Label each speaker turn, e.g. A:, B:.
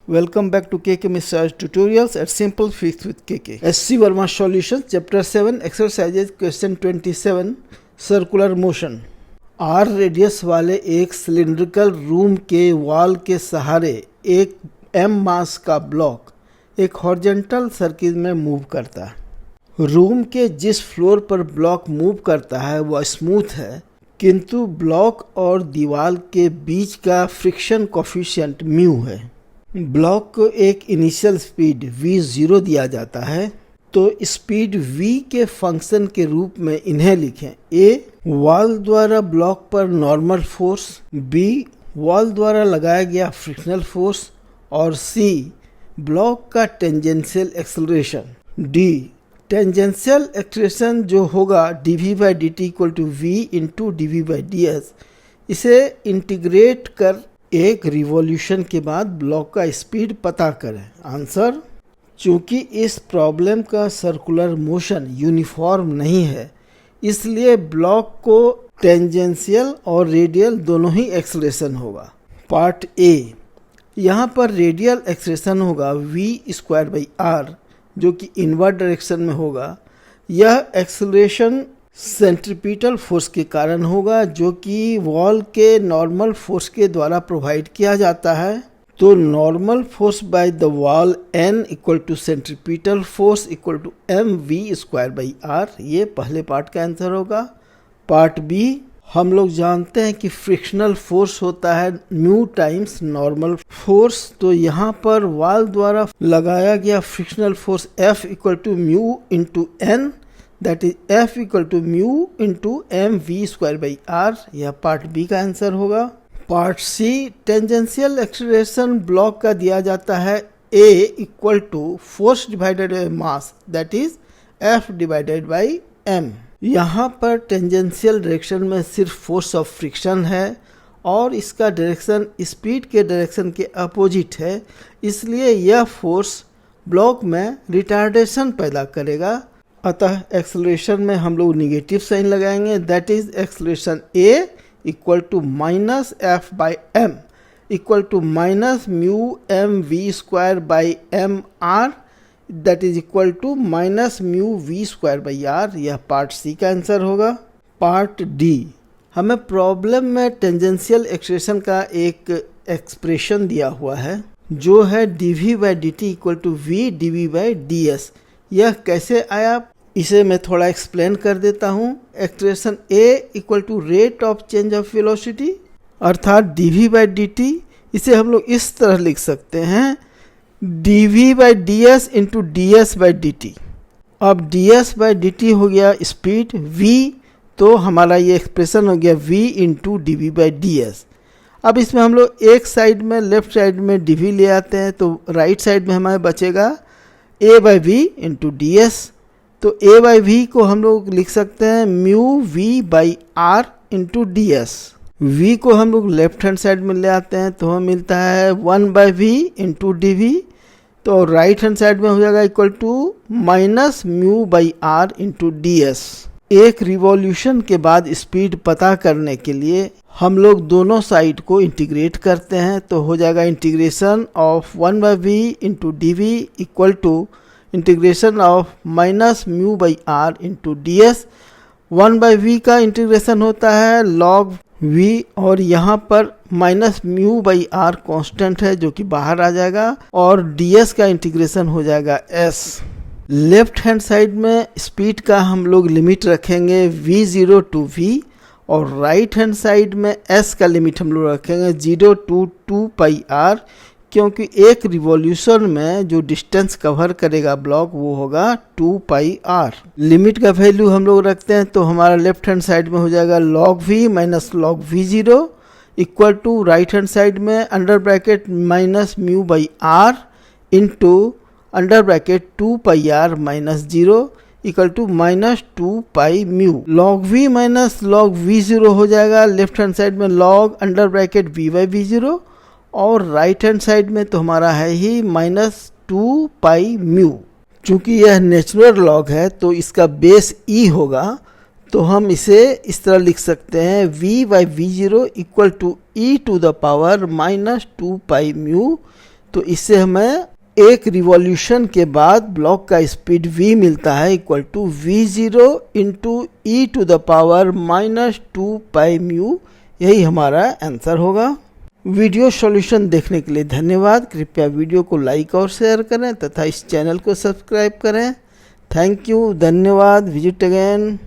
A: Welcome back to KK Massage Tutorials at Simple Fix with KK. SC Verma Solutions Chapter 7 Exercises Question 27 Circular Motion. R radius वाले एक cylindrical room के wall के सहारे एक m मास का block एक horizontal circle में move करता है। रूम के जिस फ्लोर पर ब्लॉक मूव करता है वह स्मूथ है, किंतु ब्लॉक और दीवार के बीच का फ्रिक्शन कोफिशिएंट म्यू है। ब्लॉक को एक इनिशियल स्पीड v0 दिया जाता है, तो स्पीड v के फंक्शन के रूप में इन्हें लिखें। a वॉल द्वारा ब्लॉक पर नॉर्मल फोर्स, b वॉल द्वारा लगाया गया फ्रिक्शनल फोर्स और c ब्लॉक का tangential acceleration. d tangential acceleration जो होगा dv/dt equal to v into dv/ds। इसे इंटीग्रेट कर एक रिवॉल्यूशन के बाद ब्लॉक का स्पीड पता करें। आंसर, चूंकि इस प्रॉब्लम का सर्कुलर मोशन यूनिफॉर्म नहीं है, इसलिए ब्लॉक को टेंजेंशियल और रेडियल दोनों ही एक्सेलरेशन होगा। पार्ट ए, यहाँ पर रेडियल एक्सेलरेशन होगा v²/r जो कि इनवर्ड डायरेक्शन में होगा। यह एक्सेलरेशन सेंट्रीपिटल फोर्स के कारण होगा जो कि वॉल के नॉर्मल फोर्स के द्वारा प्रोवाइड किया जाता है। तो normal force by the wall N equal to centripetal force equal to mv²/r, ये पहले पार्ट का आंसर होगा। पार्ट बी, हम लोग जानते हैं कि फ्रिक्शनल फोर्स होता है म्यू टाइम्स नॉर्मल फोर्स, तो यहाँ पर वॉल द्वारा लगाया गया frictional force F equal to mu into N, that is F equal to mu into mv²/r, यह पार्ट बी का आंसर होगा। Part C, tangential acceleration block का दिया जाता है A equal to force divided by mass, that is F divided by m। यहाँ पर tangential direction में सिर्फ फोर्स ऑफ फ्रिक्शन है और इसका डायरेक्शन स्पीड के डायरेक्शन के अपोजिट है, इसलिए यह फोर्स ब्लॉक में रिटार्डेशन पैदा करेगा। अतः एक्सेलरेशन में हम लोग निगेटिव साइन लगाएंगे, that is acceleration A equal to minus F/m equal to minus mu mv²/mr, that is equal to minus mu v²/r, यह पार्ट सी का आंसर होगा। पार्ट डी, हमें प्रॉब्लम में टेंजेंशियल एक्सेलरेशन का एक एक्सप्रेशन दिया हुआ है जो है dv/dt equal to v dv/ds। यह कैसे आया, इसे मैं थोड़ा एक्सप्लेन कर देता हूँ। Acceleration a equal to rate of change of velocity, अर्थात dv/dt, इसे हम लोग इस तरह लिख सकते हैं dv/ds इंटू ds/dt। अब ds/dt हो गया स्पीड v, तो हमारा ये एक्सप्रेशन हो गया v इंटू dv/ds। अब इसमें हम लोग एक साइड में लेफ्ट साइड में dv ले आते हैं, तो राइट साइड में हमारे बचेगा a/v इंटू ds। तो a/v को हम लोग लिख सकते हैं mu v/r into ds। v को हम लोग लेफ्ट हैंड साइड में ले आते हैं तो हमें मिलता है 1/v इंटू dv, तो राइट हैंड साइड में हो जाएगा equal to minus mu into ds। एक रिवॉल्यूशन के बाद स्पीड पता करने के लिए हम लोग दोनों साइड को इंटीग्रेट करते हैं, तो हो जाएगा integration of 1/v into dv equal to integration of minus mu into ds। 1/v का इंटीग्रेशन होता है log v और यहाँ पर माइनस म्यू/r कांस्टेंट है जो कि बाहर आ जाएगा, और ds का इंटीग्रेशन हो जाएगा s। लेफ्ट हैंड साइड में स्पीड का हम लोग लिमिट रखेंगे v0 टू v, और राइट हैंड साइड में s का लिमिट हम लोग रखेंगे 0 टू 2πr, क्योंकि एक रिवॉल्यूशन में जो डिस्टेंस कवर करेगा ब्लॉक वो होगा 2πr। लिमिट का वैल्यू हम लोग रखते हैं तो हमारा लेफ्ट हैंड साइड में हो जाएगा log v minus log v0 equal to right hand side में under bracket minus mu into under bracket 2πr minus 0 equal to minus 2π म्यू। log v minus log v0 हो जाएगा लेफ्ट हैंड साइड में log under bracket v/v0, और right hand side में तो हमारा है ही माइनस 2π म्यू। चूंकि यह नेचुरल लॉग है तो इसका बेस e होगा, तो हम इसे इस तरह लिख सकते हैं v/v0 equal to e to the power minus 2π mu तो इससे हमें एक रिवॉल्यूशन के बाद ब्लॉक का स्पीड v मिलता है equal to v0 into e to the power -2πμ। यही हमारा आंसर होगा। वीडियो सॉल्यूशन देखने के लिए धन्यवाद। कृपया वीडियो को लाइक और शेयर करें तथा इस चैनल को सब्सक्राइब करें। थैंक यू, धन्यवाद। Visit again.